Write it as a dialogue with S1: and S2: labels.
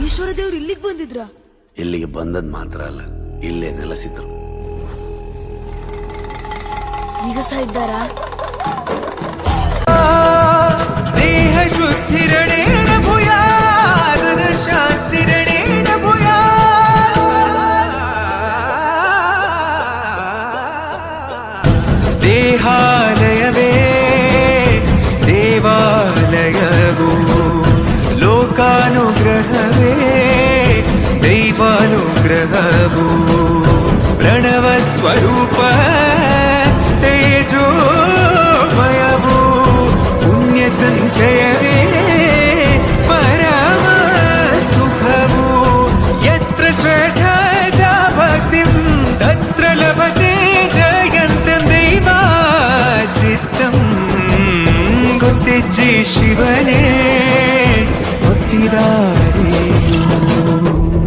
S1: ಈಶ್ವರ ದೇವ್ರು ಇಲ್ಲಿಗೆ ಬಂದಿದ್ರ?
S2: ಇಲ್ಲಿಗೆ ಬಂದದ್ ಮಾತ್ರ ಅಲ್ಲ, ಇಲ್ಲೇ ನೆಲೆಸಿದ್ರು.
S1: ಈಗ ಸಹ ಇದ್ದಾರಾ?
S3: ದೇಹ ಶುದ್ಧಿರಣೇನ ಭೂಯಾತ್ ಶಾಂತಿರಣೇನ ಭೂಯಾತ್. ದೇಹಾಲಯವೇ ದೇವಾಲಯವು, ಲೋಕಾನುಗ್ರಹವೇ ದೈವಾನುಗ್ರಹವು. ಪ್ರಣವ ಸ್ವರೂಪ ತೇಜೋಮಯವು, ಪುಣ್ಯ ಸಂಚಯವೇ ಪರಮ ಸುಖವು. ಯತ್ರ ಶ್ರದ್ಧಾ ಚ ಭಕ್ತಿಂ ತತ್ರ ಲಭತೆ ಜಯಂತಂ ದೈವಾಚಿತ್ತಂ. ಗೊತ್ತಿಜ್ಜಿ ಶಿವ